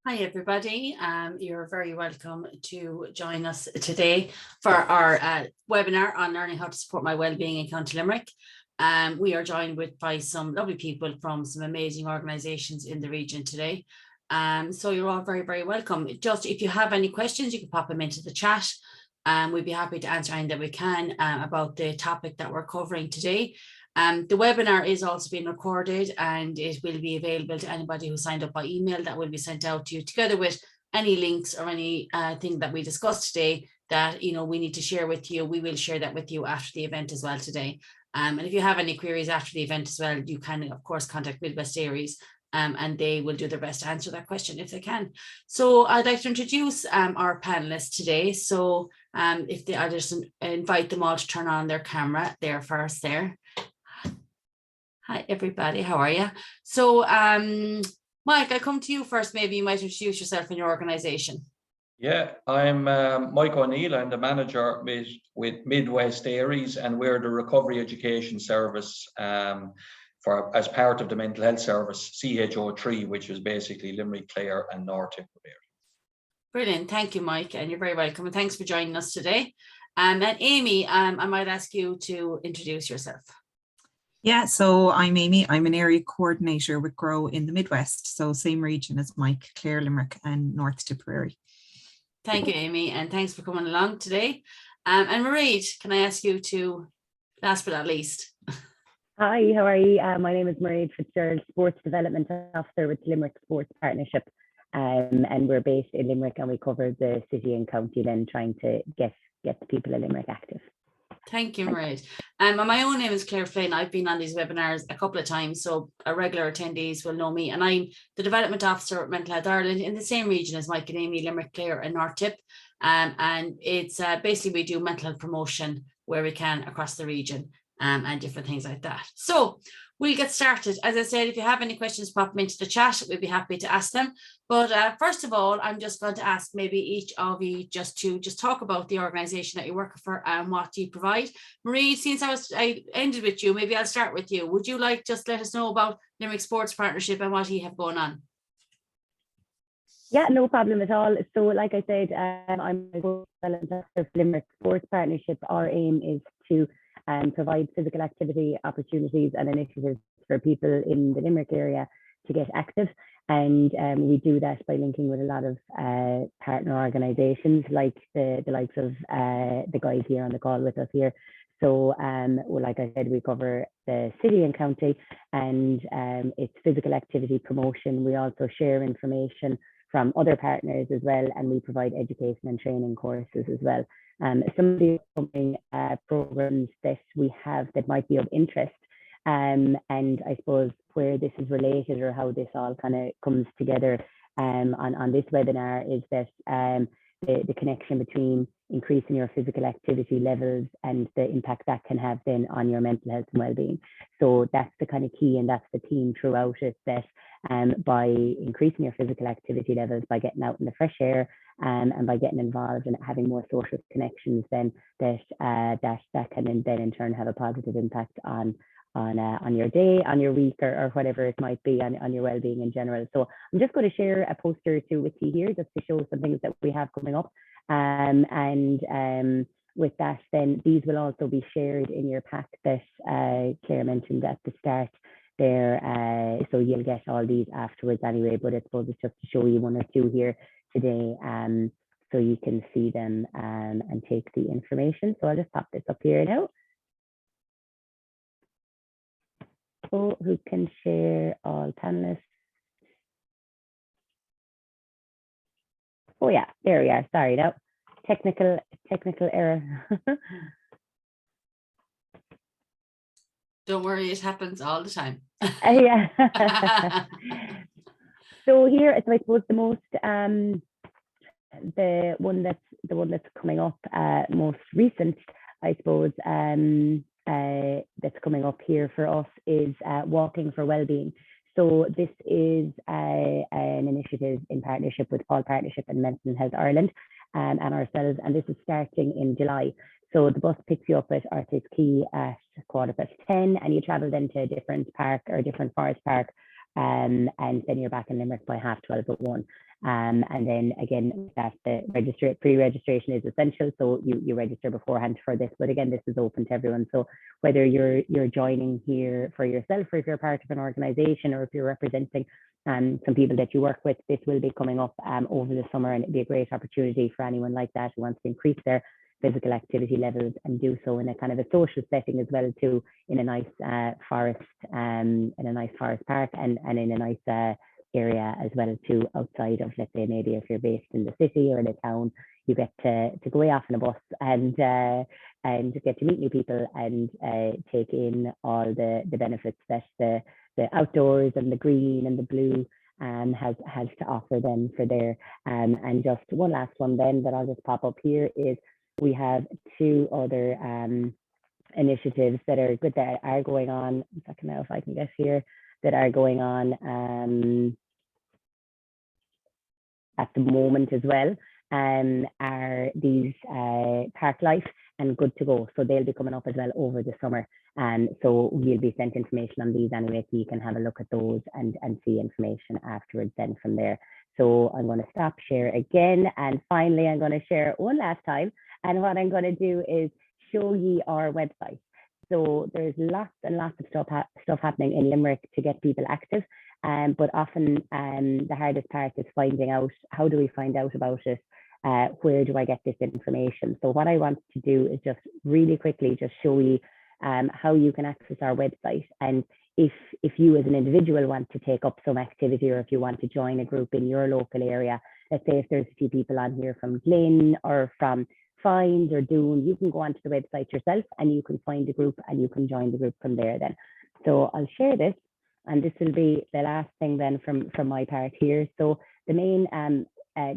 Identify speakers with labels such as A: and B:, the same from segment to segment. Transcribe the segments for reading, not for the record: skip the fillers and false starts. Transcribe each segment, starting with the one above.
A: Hi, everybody. You're very welcome to join us today for our webinar on learning how to support my wellbeing in County Limerick. We are joined by some lovely people from some amazing organisations in the region today. So you're all very, very welcome. Just if you have any questions, you can pop them into the chat. We'd be happy to answer any that we can about the topic that we're covering today. The webinar is also being recorded and it will be available to anybody who signed up by email. That will be sent out to you together with any links or any thing that we discussed today that we need to share with you. We will share that with you after the event as well today. And if you have any queries after the event as well, you can of course contact Midwest ARIES and they will do their best to answer that question if they can. So I'd like to introduce our panelists today. So if I just invite them all to turn on their camera there first there. Hi, everybody. How are you? So, Mike, I'll come to you first. Maybe you might introduce yourself and your organisation.
B: Yeah, I'm Mike O'Neill. I'm the manager with Midwest ARIES, and we're the recovery education service as part of the mental health service CHO3, which is basically Limerick, Clare, and North Tipperary.
A: Brilliant. Thank you, Mike, and you're very welcome. And thanks for joining us today. And Amie, I might ask you to introduce yourself.
C: Yeah, so I'm Amie. I'm an area coordinator with GROW in the Midwest, so same region as Mike, Clare, Limerick and North Tipperary.
A: Thank you, Amie, and thanks for coming along today. And Mairead, can I ask you to, last but not least?
D: Hi, how are you? My name is Mairead Fitzgerald, Sports Development Officer with Limerick Sports Partnership. And we're based in Limerick and we cover the city and county then trying to get the people in Limerick active.
A: Thank you, Mairead. And my own name is Claire Flynn. I've been on these webinars a couple of times, so our regular attendees will know me. And I'm the Development Officer at Mental Health Ireland in the same region as Mike and Amie, Limerick, Clare and North Tip. And it's basically we do mental health promotion where we can across the region and different things like that. So we'll get started. As I said, if you have any questions, pop them into the chat. We'd be happy to ask them. But first of all, I'm just going to ask maybe each of you just to talk about the organisation that you work for and what you provide. Mairead, since I ended with you, maybe I'll start with you. Would you like just let us know about Limerick Sports Partnership and what you have going on?
D: Yeah, no problem at all. So like I said, I'm a Limerick Sports Partnership. Our aim is to provide physical activity opportunities and initiatives for people in the Limerick area to get active. And we do that by linking with a lot of partner organisations like the likes of the guys here on the call with us here. So like I said, we cover the city and county and it's physical activity promotion. We also share information from other partners as well, and we provide education and training courses as well. Some of the upcoming programs that we have that might be of interest, and I suppose where this is related or how this all kind of comes together on this webinar is that the connection between increasing your physical activity levels and the impact that can have then on your mental health and well-being. So that's the kind of key, and that's the theme throughout it, that by increasing your physical activity levels, by getting out in the fresh air and by getting involved and having more social connections, then that can then in turn have a positive impact on your day, on your week, or whatever it might be, on your well-being in general. So I'm just going to share a poster or two with you here just to show some things that we have coming up. And with that, then these will also be shared in your pack that Claire mentioned at the start there. So you'll get all these afterwards anyway, but I suppose it's just to show you one or two here today so you can see them and take the information. So I'll just pop this up here now. So who can share? All panelists. Oh yeah, there we are. Sorry, no, technical error.
A: Don't worry, it happens all the time.
D: Yeah. So here, so I suppose the most the one that's coming up most recent, I suppose, that's coming up here for us is Walking for Wellbeing. So this is an initiative in partnership with Paul Partnership and Mental Health Ireland and ourselves, and this is starting in July. So the bus picks you up at Arthur's Quay at 10:15, and you travel then to a different park or a different forest park and then you're back in Limerick by 12:30 at 1. And then again, that the pre-registration is essential, so you register beforehand for this. But again, this is open to everyone. So whether you're joining here for yourself, or if you're part of an organisation, or if you're representing some people that you work with, this will be coming up over the summer, and it'd be a great opportunity for anyone like that who wants to increase their physical activity levels and do so in a kind of a social setting as well too, in a nice forest, in a nice forest park, and in a nice area as well too, outside of, let's say, maybe if you're based in the city or in a town, you get to go way off in a bus and get to meet new people and take in all the benefits that the outdoors and the green and the blue has to offer them for there. And just one last one then that I'll just pop up here is we have 2 other initiatives that are good that are going on. A second now, if I can get here, that are going on at the moment as well, are these Park Life and Good to Go. So they'll be coming up as well over the summer. So we'll be sent information on these anyway, so you can have a look at those and see information afterwards then from there. So I'm going to stop share again. And finally, I'm going to share one last time. And what I'm going to do is show you our website. So there's lots and lots of stuff happening in Limerick to get people active. But often the hardest part is finding out, how do we find out about it? Where do I get this information? So what I want to do is just really quickly just show you how you can access our website. And if you as an individual want to take up some activity, or if you want to join a group in your local area, let's say if there's a few people on here from Glynn or from Find or Doon, you can go onto the website yourself and you can find the group and you can join the group from there then. So I'll share this, and this will be the last thing then from my part here. So the main,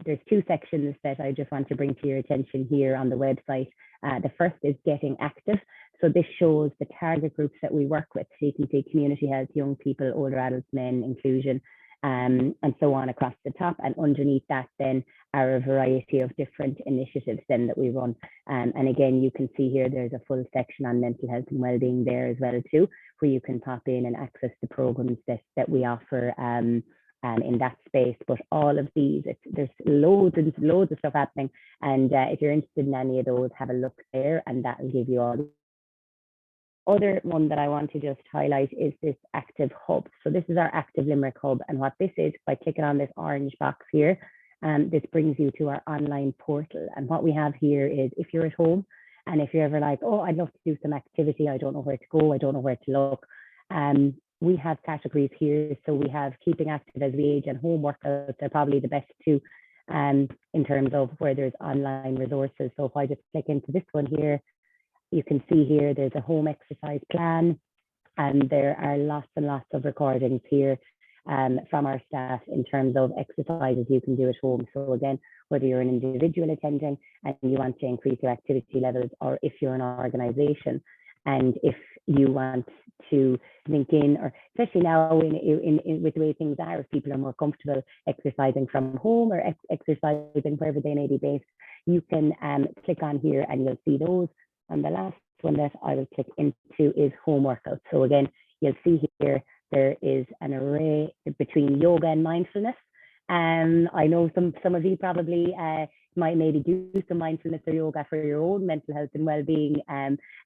D: there's 2 sections that I just want to bring to your attention here on the website. The first is Getting Active. So this shows the target groups that we work with. So you can see community health, young people, older adults, men, inclusion, and so on across the top. And underneath that then are a variety of different initiatives then that we run. And again, you can see here there's a full section on mental health and wellbeing there as well too, where you can pop in and access the programs that we offer in that space. But all of these, there's loads and loads of stuff happening. And if you're interested in any of those, have a look there, and that will give you all. Other one that I want to just highlight is this Active Hub. So this is our Active Limerick Hub. And what this is, by clicking on this orange box here, this brings you to our online portal. And what we have here is, if you're at home and if you're ever like, oh, I'd love to do some activity, I don't know where to go, I don't know where to look, we have categories here. So we have keeping active as we age, and home workouts are probably the best two in terms of where there's online resources. So if I just click into this one here, you can see here there's a home exercise plan, and there are lots and lots of recordings here from our staff in terms of exercises you can do at home. So again, whether you're an individual attending and you want to increase your activity levels, or if you're an organisation and if you want to link in, or especially now with the way things are, if people are more comfortable exercising from home or exercising wherever they may be based, you can click on here and you'll see those. And the last one that I will click into is home workouts. So again, you'll see here there is an array between yoga and mindfulness. I know some of you probably might maybe do some mindfulness or yoga for your own mental health and well-being,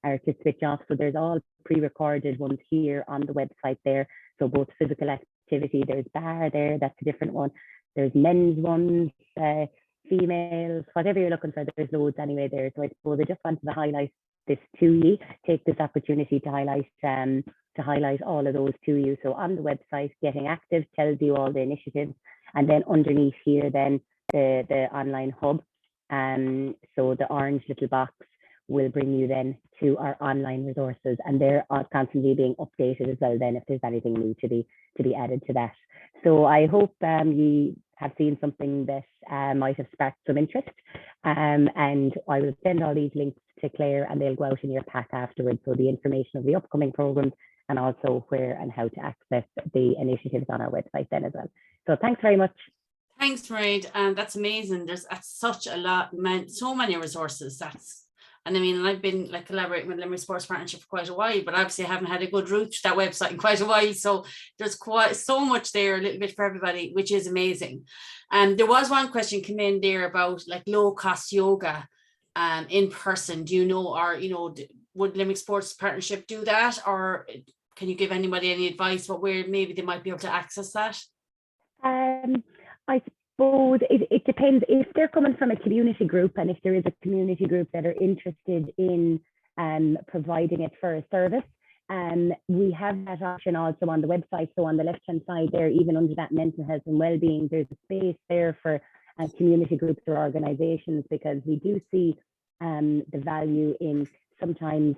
D: or to switch off. So there's all pre-recorded ones here on the website there. So both physical activity, there's bar there, that's a different one. There's men's ones, females, whatever you're looking for, there's loads anyway there. So I suppose I just wanted to highlight this to you, take this opportunity to highlight all of those to you. So on the website, Getting Active tells you all the initiatives, and then underneath here then the online hub. So the orange little box will bring you then to our online resources, and they're constantly being updated as well then if there's anything new to be added to that. So I hope you have seen something that might have sparked some interest, and I will send all these links to Claire and they'll go out in your pack afterwards. So the information of the upcoming programs and also where and how to access the initiatives on our website then as well. So thanks very much. Thanks,
A: Mairead. That's amazing. There's such a lot, so many resources. And I mean, I've been like collaborating with Limerick Sports Partnership for quite a while, but obviously I haven't had a good route to that website in quite a while. So there's quite so much there, a little bit for everybody, which is amazing. There was one question come in there about like low cost yoga in person. Do you know, or, you know, would Limerick Sports Partnership do that? Or can you give anybody any advice about where maybe they might be able to access that?
D: I suppose it depends if they're coming from a community group, and if there is a community group that are interested in providing it for a service. We have that option also on the website. So on the left-hand side there, even under that mental health and well-being, there's a space there for community groups or organizations, because we do see the value in sometimes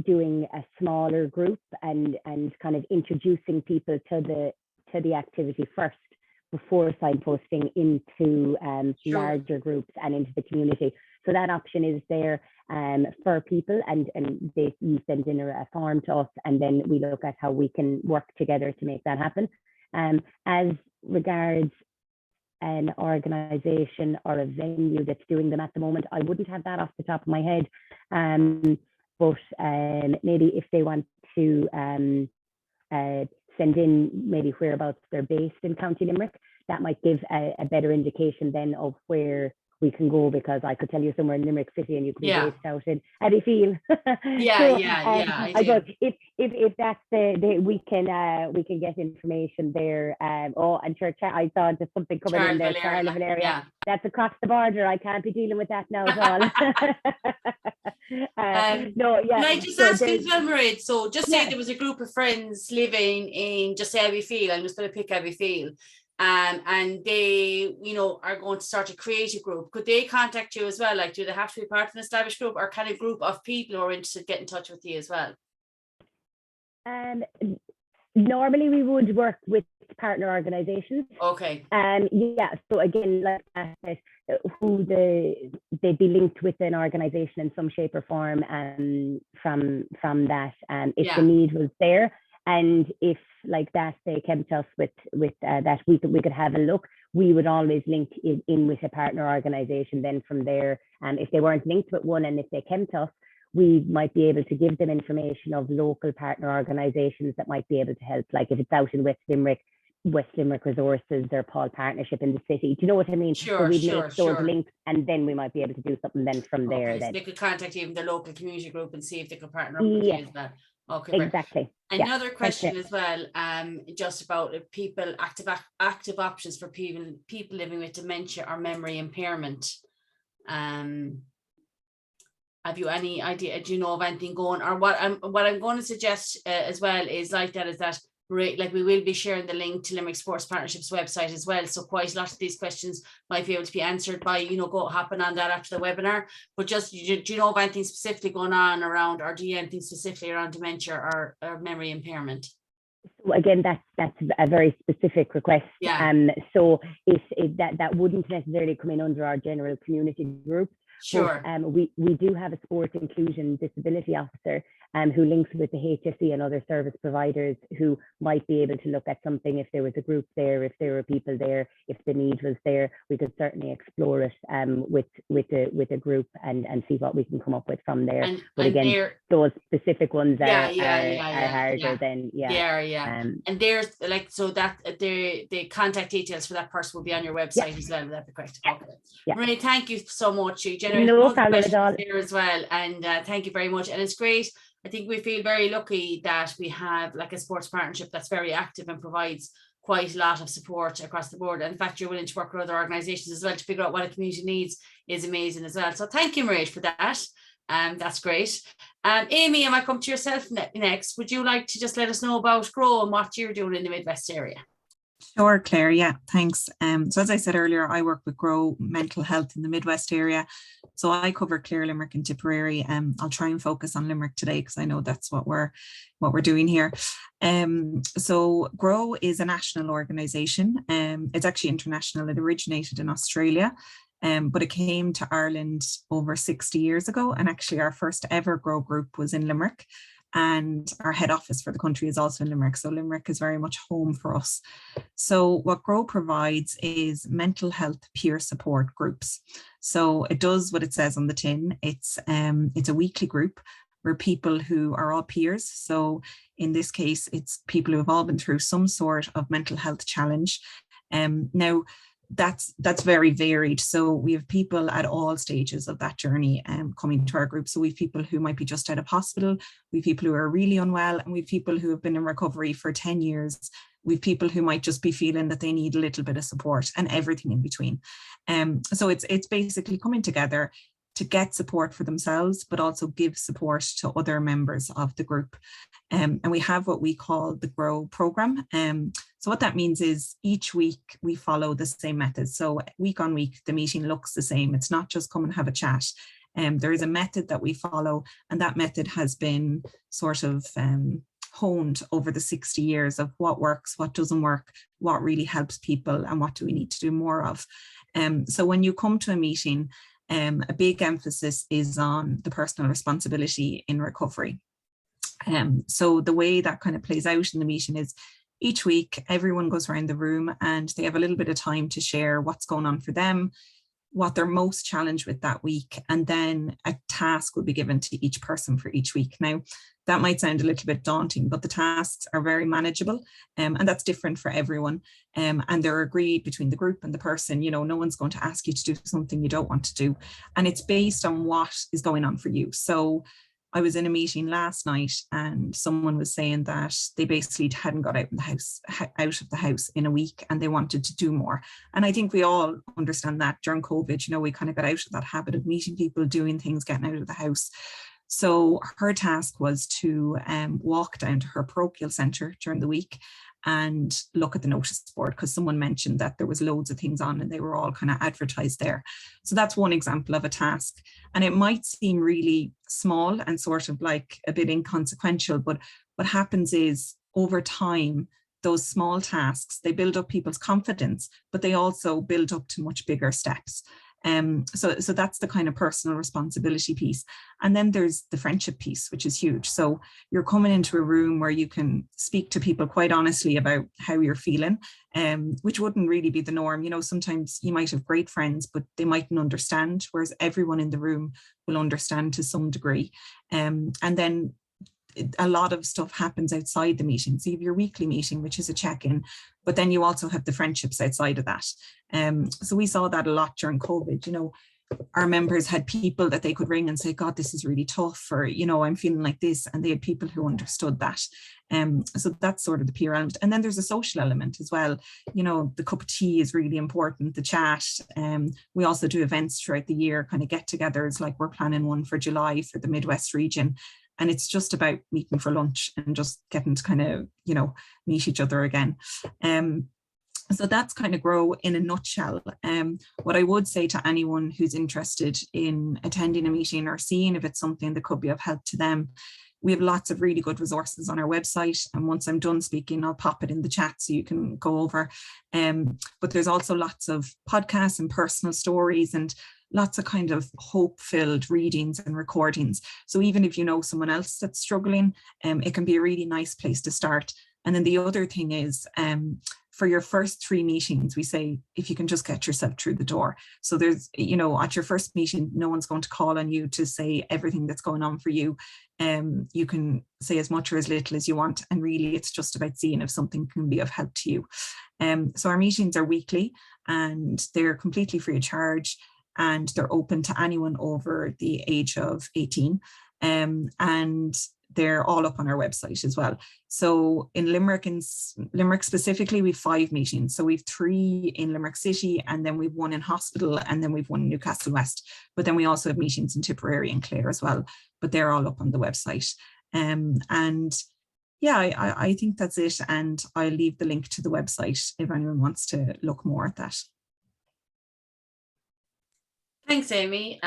D: doing a smaller group and kind of introducing people to the activity first before signposting into larger groups and into the community. So that option is there for people, and you send in a form to us, and then we look at how we can work together to make that happen. As regards an organization or a venue that's doing them at the moment, I wouldn't have that off the top of my head. But maybe if they want to send in maybe whereabouts they're based in County Limerick, that might give a better indication then of where we can go, because I could tell you somewhere in Limerick City and you could be based out in Abbeyfield. I suppose if that's we can get information there. And sure, I saw just something coming in there, Charleville area. Yeah. That's across the border. I can't be dealing with that now at all.
A: Can I just ask you as well, Mairead? So just say there was a group of friends living in just say Abbeyfield. I'm just going to pick Abbeyfield. And they, you know, are going to start a creative group. Could they contact you as well? Like, do they have to be part of an established group, or can a group of people who are interested get in touch with you as well?
D: Normally we would work with partner organizations.
A: Okay.
D: So again, like they'd be linked with an organization in some shape or form from that, if the need was there. And if like that they came to us with that we could have a look, we would always link in with a partner organization then from there. If they weren't linked with one, and if they came to us, we might be able to give them information of local partner organizations that might be able to help. Like if it's out in West Limerick Resources, their Paul Partnership in the city. Do you know what I mean?
A: Sure,
D: so those links, and then we might be able to do something then from there. Then
A: they could contact even the local community group and see if they could partner up with you as well. Okay,
D: exactly.
A: Another question as well, just about people active options for people living with dementia or memory impairment. Have you any idea? Do you know of anything going? Or what I'm going to suggest as well is that like we will be sharing the link to Limerick Sports Partnership's website as well. So quite a lot of these questions might be able to be answered by, you know, hopping on that after the webinar. But just, do you know of anything specifically going on around, or do you anything specifically around dementia or memory impairment?
D: So again, that's a very specific request. So that wouldn't necessarily come in under our general community group.
A: Sure.
D: But, we do have a sport inclusion disability officer who links with the HSE and other service providers who might be able to look at something if there was a group there, if there were people there, if the need was there. We could certainly explore it with a group and see what we can come up with from there. But again, those specific ones are harder than
A: and there's like, so that the contact details for that person will be on your website as well. Would that be correct? Okay. Marie, thank you so much. You generated no problem at all there as well, and thank you very much. And it's great. I think we feel very lucky that we have like a sports partnership that's very active and provides quite a lot of support across the board. And in fact, you're willing to work with other organizations as well to figure out what a community needs is amazing as well. So thank you, Mairead, for that. That's great. Amie, I might come to yourself next. Would you like to just let us know about Grow and what you're doing in the Midwest area?
C: Sure, Claire. Yeah, thanks. So as I said earlier, I work with Grow Mental Health in the Midwest area. So I cover Clare, Limerick and Tipperary. I'll try and focus on Limerick today because I know that's what we're doing here. So Grow is a national organisation. It's actually international. It originated in Australia, but it came to Ireland over 60 years ago. And actually our first ever Grow group was in Limerick. and our head office for the country is also in Limerick. So Limerick is very much home for us. So what GROW provides is mental health peer support groups. So it does what it says on the tin. It's a weekly group where people who are all peers. So in this case, it's people who have all been through some sort of mental health challenge. Now, that's very varied. So we have people at all stages of that journey coming to our group. So we have people who might be just out of hospital, we have people who are really unwell, and we have people who have been in recovery for 10 years. We have people who might just be feeling that they need a little bit of support, and everything in between. So it's basically coming together to get support for themselves, but also give support to other members of the group. And we have what we call the GROW program. So what that means is each week we follow the same method. So week on week, the meeting looks the same. It's not just come and have a chat. There is a method that we follow, and that method has been sort of honed over the 60 years of what works, what doesn't work, what really helps people, and what do we need to do more of. So when you come to a meeting, a big emphasis is on the personal responsibility in recovery. So the way that kind of plays out in the meeting is each week, everyone goes around the room and they have a little bit of time to share what's going on for them, what they're most challenged with that week, and then a task will be given to each person for each week. Now, that might sound a little bit daunting, but the tasks are very manageable, and that's different for everyone. And they're agreed between the group and the person. You know, no one's going to ask you to do something you don't want to do, and it's based on what is going on for you. So I was in a meeting last night and someone was saying that they basically hadn't got out of the house in a week, and they wanted to do more. And I think we all understand that during COVID, you know, we kind of got out of that habit of meeting people, doing things, getting out of the house. So her task was to walk down to her parochial centre during the week and look at the notice board, because someone mentioned that there was loads of things on and they were all kind of advertised there. So that's one example of a task. And it might seem really small and sort of like a bit inconsequential, but what happens is over time, those small tasks, they build up people's confidence, but they also build up to much bigger steps. So that's the kind of personal responsibility piece. And then there's the friendship piece, which is huge. So you're coming into a room where you can speak to people quite honestly about how you're feeling, which wouldn't really be the norm. You know, sometimes you might have great friends, but they mightn't understand, whereas everyone in the room will understand to some degree. And then a lot of stuff happens outside the meeting. So you have your weekly meeting, which is a check-in, but then you also have the friendships outside of that. So we saw that a lot during COVID. You know, our members had people that they could ring and say, God, this is really tough, or, you know, I'm feeling like this. And they had people who understood that. So that's sort of the peer element. And then there's a social element as well. You know, the cup of tea is really important, the chat. We also do events throughout the year, kind of get-togethers, like we're planning one for July for the Midwest region. And it's just about meeting for lunch and just getting to kind of, you know, meet each other again. So that's kind of GROW in a nutshell. What I would say to anyone who's interested in attending a meeting or seeing if it's something that could be of help to them, we have lots of really good resources on our website. And once I'm done speaking, I'll pop it in the chat so you can go over. But there's also lots of podcasts and personal stories and lots of kind of hope-filled readings and recordings. So even if you know someone else that's struggling, it can be a really nice place to start. And then the other thing is, for your first 3 meetings, we say, if you can just get yourself through the door. So there's, you know, at your first meeting, no one's going to call on you to say everything that's going on for you. You can say as much or as little as you want. And really, it's just about seeing if something can be of help to you. So our meetings are weekly and they're completely free of charge. And they're open to anyone over the age of 18. And they're all up on our website as well. So in Limerick specifically, we've 5 meetings. So we've 3 in Limerick City, and then we've 1 in Hospital, and then we've 1 in Newcastle West. But then we also have meetings in Tipperary and Clare as well. But they're all up on the website. And yeah, I think that's it. And I'll leave the link to the website if anyone wants to look more at that.
A: Thanks, Amie.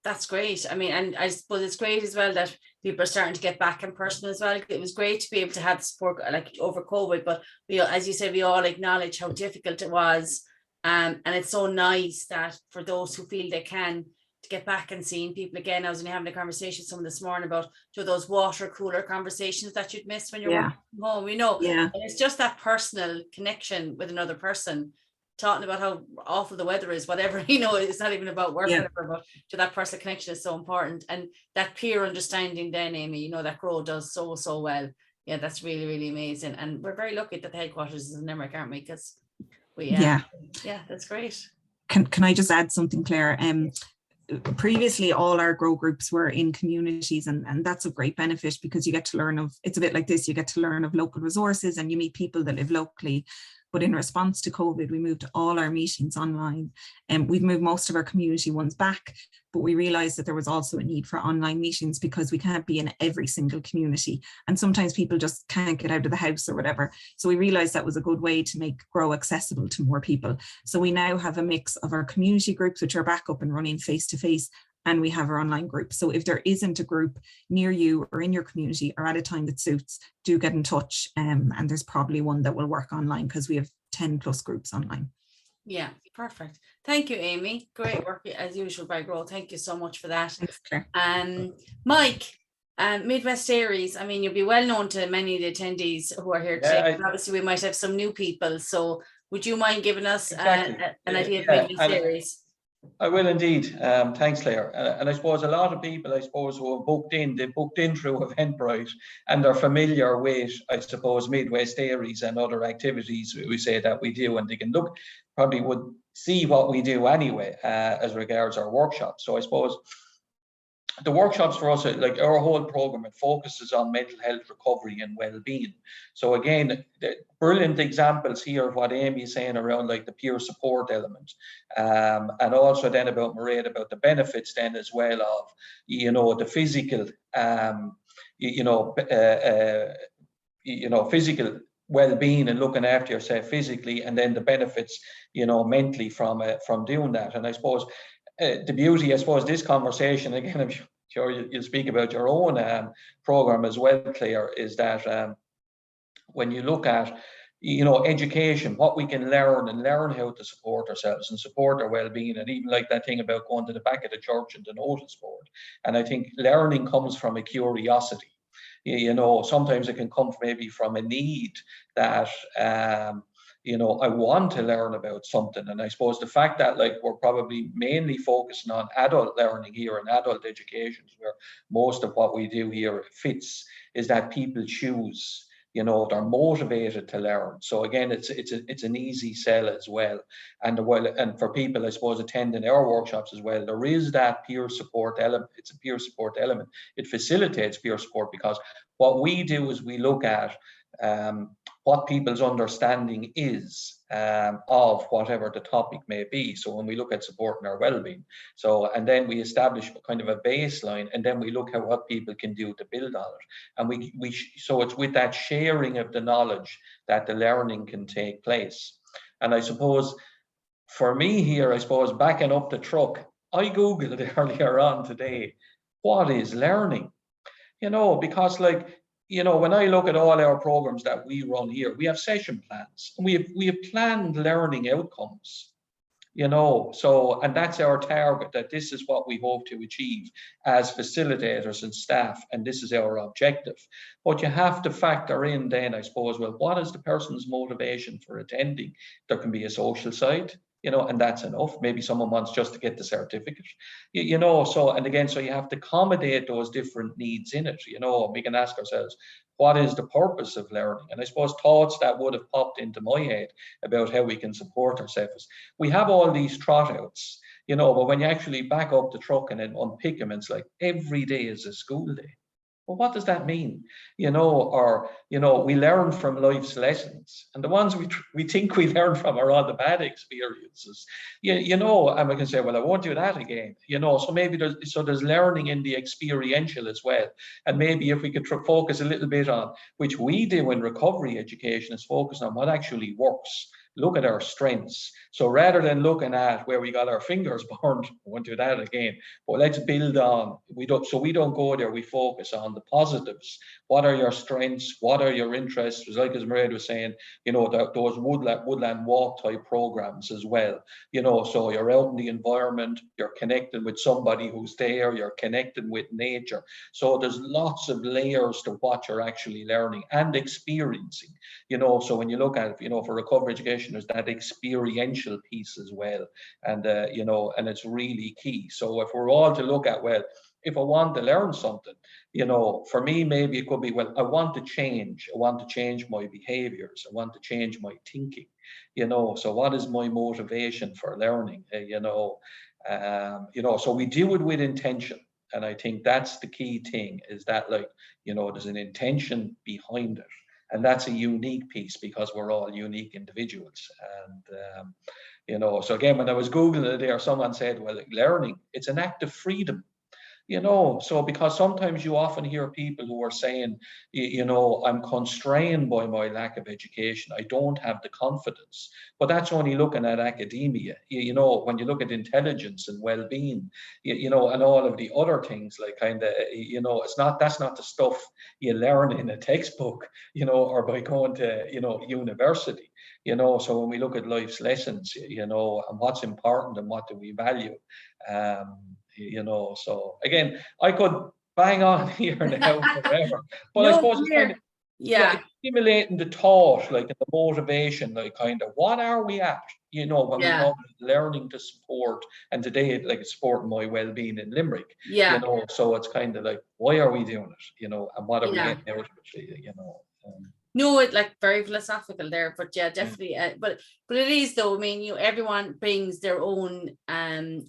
A: That's great. I mean, and I suppose it's great as well that people are starting to get back in person as well. It was great to be able to have support like over COVID, but we, as you said, we all acknowledge how difficult it was. And it's so nice that for those who feel they can, to get back and seeing people again. I was having a conversation with someone this morning about those water cooler conversations that you'd miss when you're working from home, you know.
C: Yeah.
A: And it's just that personal connection with another person, talking about how awful the weather is, whatever, you know. It's not even about work, whatever, but to that personal connection is so important. And that peer understanding then, Amie, you know, that Grow does so well. Yeah, that's really, really amazing. And we're very lucky that the headquarters is in Limerick, aren't we? Because we, yeah, that's great.
C: Can I just add something, Claire? Previously, all our Grow groups were in communities, and that's a great benefit because you get to learn of, it's a bit like this, you get to learn of local resources and you meet people that live locally. But in response to COVID, we moved all our meetings online, and we've moved most of our community ones back, but we realized that there was also a need for online meetings because we can't be in every single community. And sometimes people just can't get out of the house or whatever. So we realized that was a good way to make Grow accessible to more people. So we now have a mix of our community groups, which are back up and running face-to-face, and we have our online group. So if there isn't a group near you or in your community or at a time that suits, do get in touch. And there's probably one that will work online because we have 10 plus groups online.
A: Yeah, perfect. Thank you, Amie. Great work as usual by Grow. Thank you so much for that.
C: Thanks, Claire.
A: Mike, Midwest ARIES, I mean, you'll be well known to many of the attendees who are here today. Obviously, we might have some new people. So would you mind giving us an idea of Midwest ARIES?
B: I will indeed. Thanks, Claire. And I suppose a lot of people, who have booked in, they booked in through Eventbrite and they're familiar with, I suppose, Midwest ARIES and other activities we say that we do, and they can look, probably would see what we do anyway as regards our workshops. So I suppose the workshops for us, like our whole program, it focuses on mental health recovery and well-being. So again, the brilliant examples here of what Amie is saying around like the peer support element, and also then about Mairead, about the benefits then as well of, you know, the physical, physical well-being and looking after yourself physically, and then the benefits, you know, mentally from doing that. And I suppose the beauty, I suppose, this conversation, again, I'm sure you'll speak about your own program as well, Claire, is that when you look at, you know, education, what we can learn and learn how to support ourselves and support our well-being, and even like that thing about going to the back of the church and the notice board. And I think learning comes from a curiosity. You know, sometimes it can come maybe from a need that, you know, I want to learn about something. And I suppose the fact that like we're probably mainly focusing on adult learning here and adult education, where most of what we do here fits, is that people choose, you know, they're motivated to learn. So again, it's an easy sell as well. And for people, I suppose, attending our workshops as well, there is that peer support element. It's a peer support element. It facilitates peer support because what we do is we look at what people's understanding is of whatever the topic may be. So when we look at supporting our well-being, and then we establish kind of a baseline, and then we look at what people can do to build on it. And so it's with that sharing of the knowledge that the learning can take place. And I suppose for me here, I suppose backing up the truck, I Googled earlier on today, what is learning? You know, because like, you know, when I look at all our programs that we run here, we have session plans, and we have planned learning outcomes, you know, and that's our target, that this is what we hope to achieve as facilitators and staff, and this is our objective. But you have to factor in then, I suppose, well, what is the person's motivation for attending? There can be a social side, you know, and that's enough. Maybe someone wants just to get the certificate, you know, so you have to accommodate those different needs in it, you know. We can ask ourselves, what is the purpose of learning? And I suppose thoughts that would have popped into my head about how we can support ourselves. We have all these trot outs, you know, but when you actually back up the truck and then unpick them, it's like every day is a school day. Well, what does that mean? You know, or, you know, we learn from life's lessons, and the ones we think we learn from are all the bad experiences. You know, and we can say, well, I won't do that again. You know, so maybe there's learning in the experiential as well. And maybe if we could focus a little bit on, which we do in recovery education, is focus on what actually works. look at our strengths. So rather than looking at where we got our fingers burned, I won't do that again, but let's build on. We don't go there, we focus on the positives. What are your strengths? What are your interests? Like as Mairead was saying, you know, those woodland walk type programs as well. You know, so you're out in the environment, you're connecting with somebody who's there, you're connecting with nature. So there's lots of layers to what you're actually learning and experiencing. You know, so when you look at it, you know, for recovery education, there's that experiential piece as well. And, you know, and it's really key. So if we're all to look at, well, if I want to learn something, you know, for me, maybe it could be, well, I want to change my behaviors. I want to change my thinking, you know, so what is my motivation for learning, you know, so we do it with intention. And I think that's the key thing, is that, like, you know, there's an intention behind it. And that's a unique piece because we're all unique individuals. And, you know, so again, when I was Googling it there, someone said, well, learning, it's an act of freedom. You know, so because sometimes you often hear people who are saying, you know, I'm constrained by my lack of education. I don't have the confidence. But that's only looking at academia. You know, when you look at intelligence and well-being, you know, and all of the other things, like kind of, you know, that's not the stuff you learn in a textbook, you know, or by going to, you know, university. You know, so when we look at life's lessons, you know, and what's important and what do we value, you know, so again, I could bang on here now forever, but I suppose it's kind of, yeah, it's stimulating the thought, like the motivation, like kind of what are we at, you know, when we talk about learning to support, and today, like, it's supporting my well-being in Limerick, you know, so it's kind of like, why are we doing it, you know, and what are we getting out of it, you know.
A: No, it like very philosophical there, but yeah, definitely. But it is, though. I mean, you know, everyone brings their own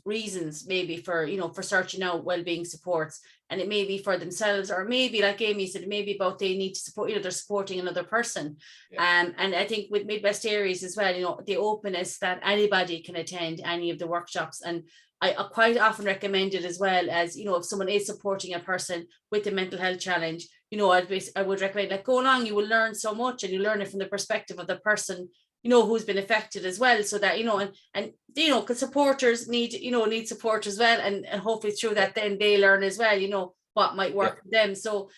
A: reasons, maybe for, you know, for searching out well-being supports, and it may be for themselves, or maybe, like Amie said, maybe about they need to support, you know, they're supporting another person. And I think with Midwest ARIES as well, you know, the openness that anybody can attend any of the workshops, and I quite often recommend it as well, as, you know, if someone is supporting a person with a mental health challenge, you know, I would recommend, like, go along, you will learn so much, and you learn it from the perspective of the person, you know, who's been affected as well. So that, you know, and you know, because supporters need support as well. And hopefully through that, then they learn as well, you know, what might work for them. So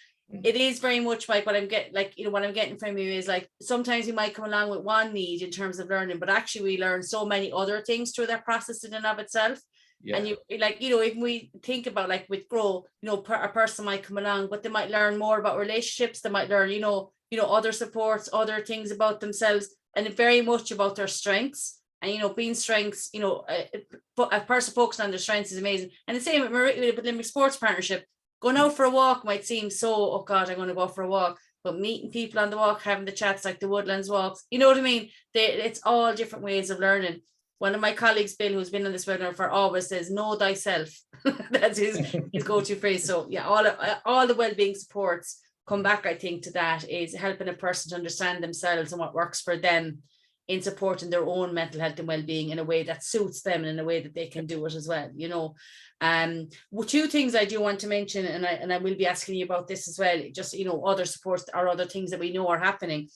A: it is very much like what I'm getting, like, you know, what I'm getting from you is, like, sometimes you might come along with one need in terms of learning, but actually we learn so many other things through that process in and of itself. And you, like, you know, if we think about, like, with Grow, you know, a person might come along, but they might learn more about relationships. They might learn, you know, other supports, other things about themselves, and very much about their strengths. And, you know, being strengths, you know, a person focusing on their strengths is amazing. And the same with Limerick Sports Partnership. Going out for a walk might seem so, oh God, I'm going to go for a walk. But meeting people on the walk, having the chats, like the Woodlands walks, you know what I mean? It's all different ways of learning. One of my colleagues, Bill, who's been on this webinar for always, says, know thyself. That's his go-to phrase. So yeah, all the well-being supports come back, I think, to that, is helping a person to understand themselves and what works for them in supporting their own mental health and well-being in a way that suits them and in a way that they can do it as well, you know. Two things I do want to mention, and I will be asking you about this as well, just, you know, other supports or other things that we know are happening.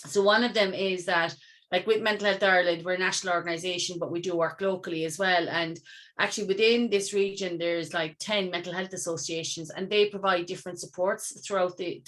A: So one of them is that, like, with Mental Health Ireland, we're a national organisation, but we do work locally as well. And actually within this region, there's like 10 mental health associations, and they provide different supports throughout the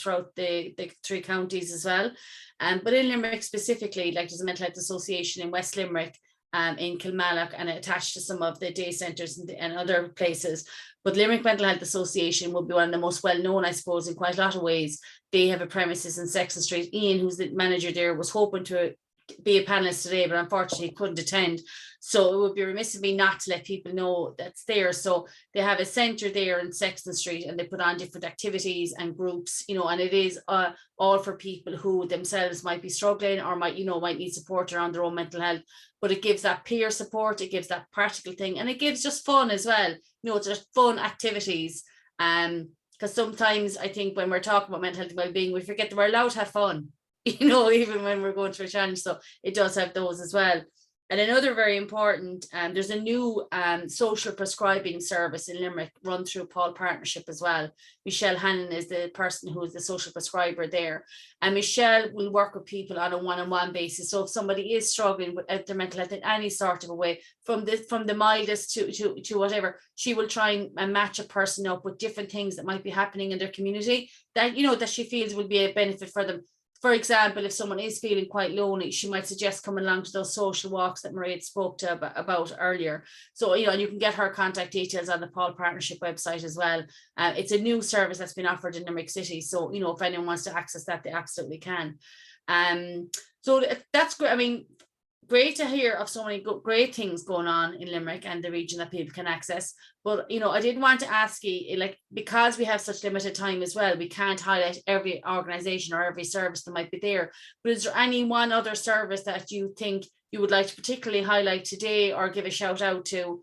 A: 3 counties as well. But in Limerick specifically, like, there's a mental health association in West Limerick, in Kilmallock, and attached to some of the day centres and other places. But Limerick Mental Health Association will be one of the most well-known, I suppose, in quite a lot of ways. They have a premises in Sexton Street. Ian, who's the manager there, was hoping to be a panelist today, but unfortunately couldn't attend. So it would be remiss of me not to let people know that's there. So they have a centre there in Sexton Street, and they put on different activities and groups, you know, and it is all for people who themselves might be struggling or might need support around their own mental health. But it gives that peer support, it gives that practical thing, and it gives just fun as well. You know, it's just fun activities. Because sometimes I think when we're talking about mental health and well-being, we forget that we're allowed to have fun. You know, even when we're going through a challenge. So it does have those as well. And another very important, there's a new social prescribing service in Limerick run through Paul Partnership as well. Michelle Hannon is the person who is the social prescriber there. And Michelle will work with people on a one-on-one basis. So if somebody is struggling with their mental health in any sort of a way, from the mildest to whatever, she will try and match a person up with different things that might be happening in their community that, you know, that she feels would be a benefit for them. For example, if someone is feeling quite lonely, she might suggest coming along to those social walks that Mairead spoke to about earlier. So, you know, and you can get her contact details on the Paul Partnership website as well. It's a new service that's been offered in Limerick City. So, you know, if anyone wants to access that, they absolutely can. So that's great. I mean, great to hear of so many great things going on in Limerick and the region that people can access. But, you know, I did want to ask you, like, because we have such limited time as well, we can't highlight every organisation or every service that might be there. But is there any one other service that you think you would like to particularly highlight today or give a shout out to,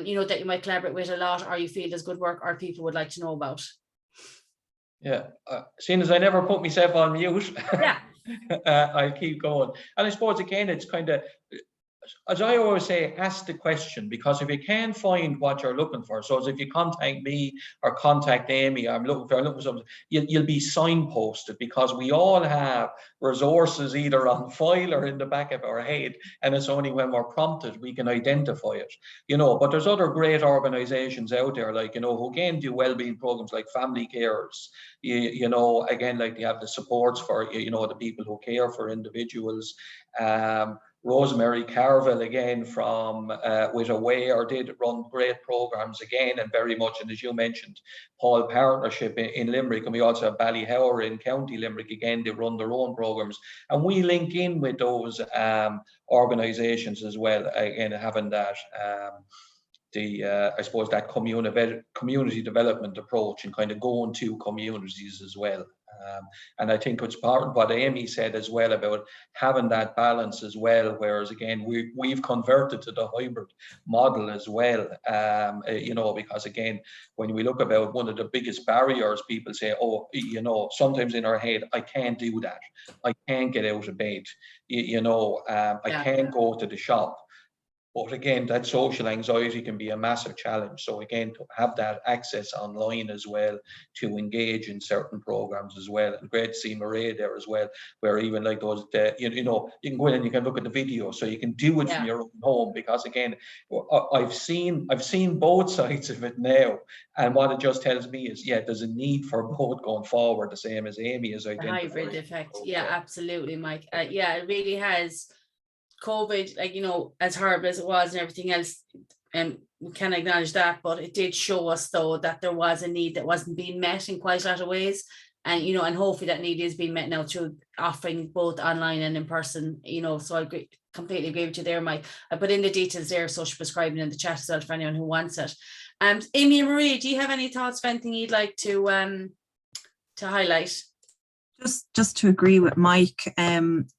A: you know, that you might collaborate with a lot, or you feel there's good work or people would like to know about?
B: Yeah, seeing as I never put myself on mute,
A: yeah.
B: I'll keep going. And I suppose, again, it's kind of, as I always say, ask the question, because if you can't find what you're looking for, so as if you contact me or contact Amie, I'm looking for something, you'll be signposted, because we all have resources either on file or in the back of our head, and it's only when we're prompted we can identify it, you know. But there's other great organizations out there, like, you know, who can do wellbeing programs like family carers, you know, again, like they have the supports for, you know, the people who care for individuals. Rosemary Carville, again, from with Aware, did run great programs again, and very much, and as you mentioned, Paul Partnership in Limerick, and we also have Ballyhour in County Limerick, again, they run their own programs, and we link in with those organizations as well, again, having that I suppose that community development approach and kind of going to communities as well. And I think it's part of what Amie said as well about having that balance as well, whereas again we've converted to the hybrid model as well, you know, because again, when we look about one of the biggest barriers, people say, oh, you know, sometimes in our head, I can't do that, I can't get out of bed, you know, I can't go to the shop. But again, that social anxiety can be a massive challenge. So again, to have that access online as well, to engage in certain programs as well. And great to see Mairead there as well, where even like those, you know, you can go in and you can look at the video, so you can do it from your own home. Because again, I've seen both sides of it now, and what it just tells me is, yeah, there's a need for both going forward, the same as Amie has identified.
A: The hybrid effect, yeah, absolutely, Mike. Yeah, it really has. COVID, like, you know, as horrible as it was and everything else, and we can acknowledge that, but it did show us though that there was a need that wasn't being met in quite a lot of ways, and, you know, and hopefully that need is being met now through offering both online and in person, you know. So I completely agree with you there, Mike. I put in the details there, social prescribing, in the chat as well for anyone who wants it. Amie and Marie, do you have any thoughts of anything you'd like to highlight?
C: Just to agree with Mike,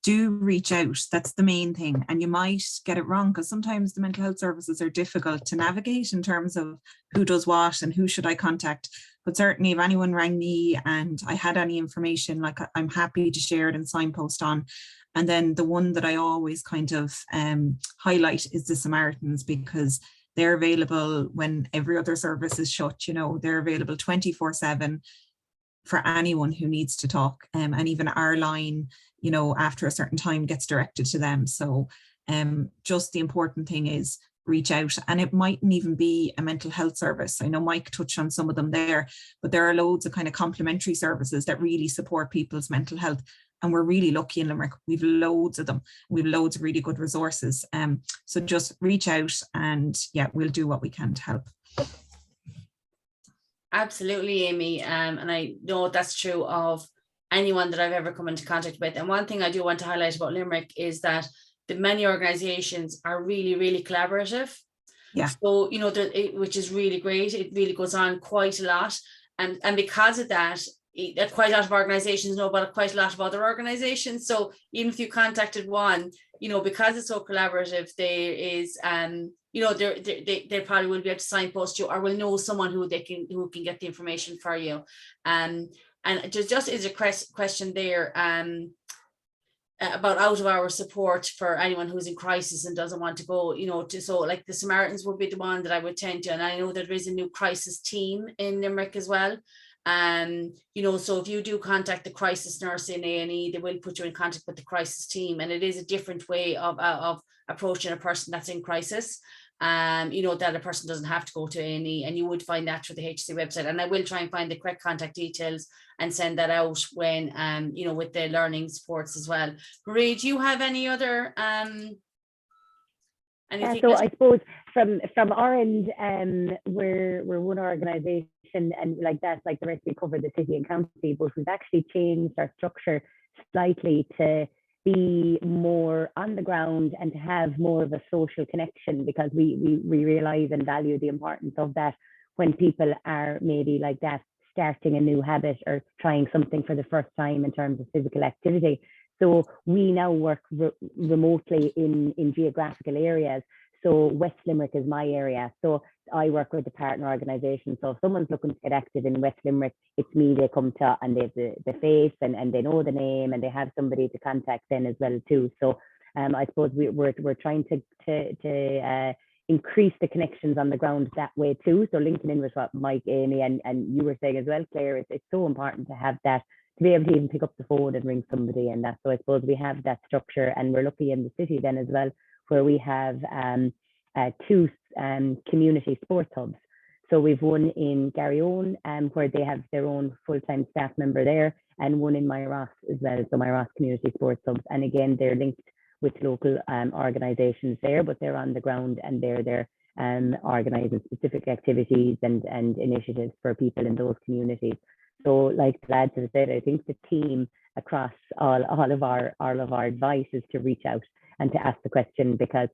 C: do reach out. That's the main thing. And you might get it wrong, because sometimes the mental health services are difficult to navigate in terms of who does what and who should I contact. But certainly if anyone rang me and I had any information, like, I'm happy to share it and signpost on. And then the one that I always kind of highlight is the Samaritans, because they're available when every other service is shut. You know, they're available 24/7. For anyone who needs to talk, and even our line, you know, after a certain time gets directed to them. So just the important thing is reach out, and it mightn't even be a mental health service. I know Mike touched on some of them there, but there are loads of kind of complementary services that really support people's mental health, and we're really lucky in Limerick. We've loads of them. We've loads of really good resources. So just reach out, and yeah, we'll do what we can to help.
A: Absolutely, Amie, and I know that's true of anyone that I've ever come into contact with. And one thing I do want to highlight about Limerick is that the many organizations are really, really collaborative. Yeah. So, you know, which is really great. It really goes on quite a lot, and because of that, quite a lot of organizations know about quite a lot of other organizations. So even if you contacted one, you know, because it's so collaborative, there is you know, they probably will be able to signpost you, or will know someone who can get the information for you. And just is a question there. about out of hour support for anyone who's in crisis and doesn't want to go, you know, to, so like the Samaritans would be the one that I would tend to, and I know there is a new crisis team in Limerick as well. You know, so if you do contact the crisis nurse in A&E, they will put you in contact with the crisis team, and it is a different way of approaching a person that's in crisis. You know, that a person doesn't have to go to A&E, and you would find that through the HC website. And I will try and find the correct contact details and send that out when, you know, with the learning supports as well. Mairead, do you have any other anything?
D: So I suppose from our end, we're one organisation, and like that, like the rest, we cover the city and county, but we've actually changed our structure slightly to be more on the ground and to have more of a social connection, because we realise and value the importance of that when people are maybe like that starting a new habit or trying something for the first time in terms of physical activity. So we now work remotely in geographical areas. So West Limerick is my area. So I work with the partner organisation. So if someone's looking to get active in West Limerick, it's me they come to, and they have the face and they know the name, and they have somebody to contact then as well too. So I suppose we're trying to increase the connections on the ground that way too. So linking in with what Mike, Amie, and you were saying as well, Claire, it's so important to have that, to be able to even pick up the phone and ring somebody and that. So I suppose we have that structure, and we're lucky in the city then as well, where we have two community sports hubs. So we've one in Garryowen, where they have their own full-time staff member there, and one in Mairead as well, so Mairead Community Sports Hubs. And again, they're linked with local organisations there, but they're on the ground, and they're organising specific activities and initiatives for people in those communities. So like the lads have said, I think the team across all of our advice is to reach out and to ask the question, because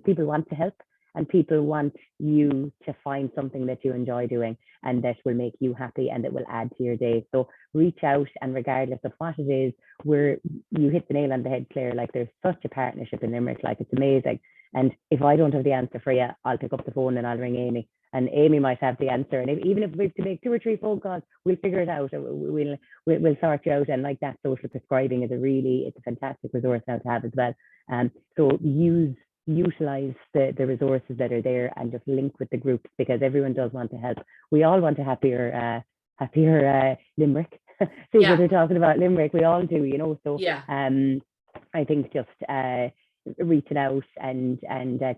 D: people want to help, and people want you to find something that you enjoy doing and that will make you happy and that will add to your day. So reach out, and regardless of what it is, you hit the nail on the head, Claire. Like, there's such a partnership in Limerick, like it's amazing. And if I don't have the answer for you, I'll pick up the phone and I'll ring Amie, and Amie might have the answer. And even if we have to make 2 or 3 phone calls, we'll figure it out. We'll sort you out. And like that, social prescribing is it's a fantastic resource now to have as well. So utilize the resources that are there, and just link with the groups, because everyone does want to help. We all want a happier Limerick. See what they're talking about, Limerick. We all do, you know. So I think just reaching out and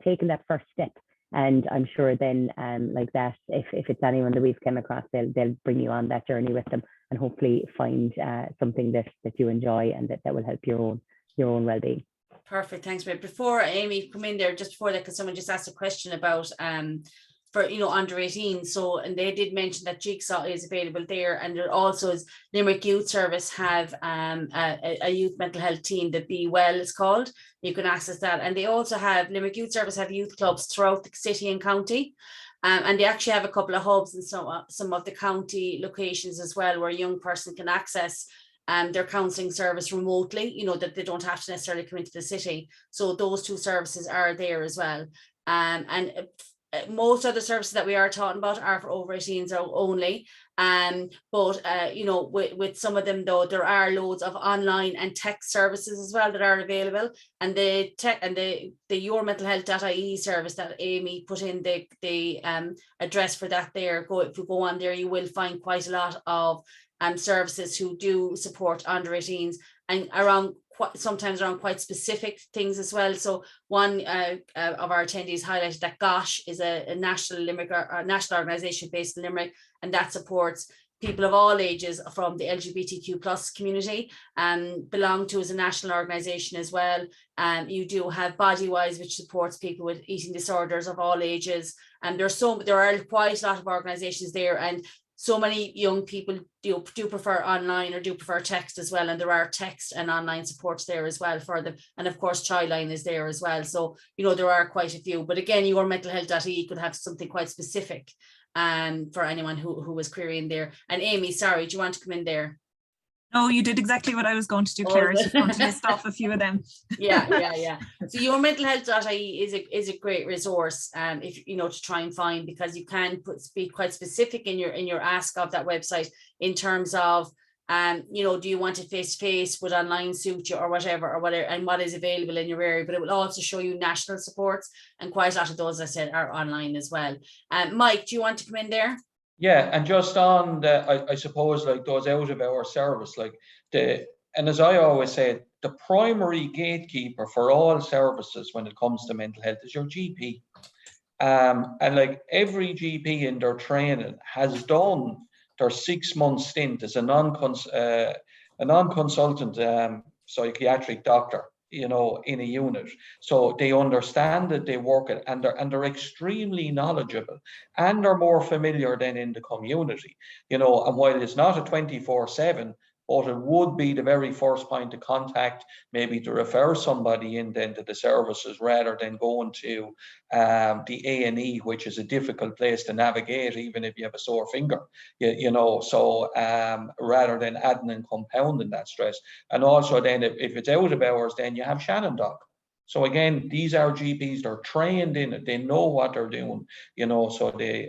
D: taking that first step, and I'm sure then like that, if it's anyone that we've come across, they'll bring you on that journey with them, and hopefully find something that you enjoy and that will help your own well-being.
A: Perfect, thanks, Mairead. Before Amie come in there, just before that, because someone just asked a question about for, you know, under 18. So, and they did mention that Jigsaw is available there, and there also is Limerick Youth Service have a youth mental health team that Be Well is called. You can access that, and they also have Limerick Youth Service have youth clubs throughout the city and county. And they actually have a couple of hubs in some of the county locations as well, where a young person can access their counselling service remotely, you know, that they don't have to necessarily come into the city. So those 2 services are there as well. And most of the services that we are talking about are for over 18s only. But you know, with some of them though, there are loads of online and text services as well that are available. And the yourmentalhealth.ie service that Amie put in the address for that there. If you go on there, you will find quite a lot of services who do support under 18s, and sometimes around quite specific things as well. So one of our attendees highlighted that GOSH is a national national organisation based in Limerick, and that supports people of all ages from the LGBTQ plus community, belong to as a national organisation as well. You do have Bodywise, which supports people with eating disorders of all ages, and there are quite a lot of organisations there, and so many young people do prefer online or do prefer text as well, and there are text and online supports there as well for them. And of course, Childline is there as well. So, you know, there are quite a few. But again, yourmentalhealth.ie could have something quite specific for anyone who was querying there. And Amie, sorry, do you want to come in there?
C: No, you did exactly what I was going to do, Claire. I was just going to list off a few of them.
A: Yeah. So yourmentalhealth.ie is a great resource, if you know, to try and find, because you can be quite specific in your ask of that website in terms of You know, do you want it face to face? Would online suit you or whatever, and what is available in your area? But it will also show you national supports, and quite a lot of those, I said, are online as well. Mike, do you want to come in there?
B: Yeah, and just on the, I suppose, like those out of our service, like and as I always say, the primary gatekeeper for all services when it comes to mental health is your GP. And like every GP in their training has done their 6-month stint as a non-consultant psychiatric doctor, you know, in a unit. So they understand it, they work it, and they're extremely knowledgeable, and they're more familiar than in the community, you know. And while it's not a 24/7, but it would be the very first point of contact, maybe to refer somebody in then to the services rather than going to the A&E, which is a difficult place to navigate, even if you have a sore finger, you know, so rather than adding and compounding that stress. And also then if it's out of hours, then you have Shannon Doc. So again, these are GPs, they're trained in it, they know what they're doing, you know, so they,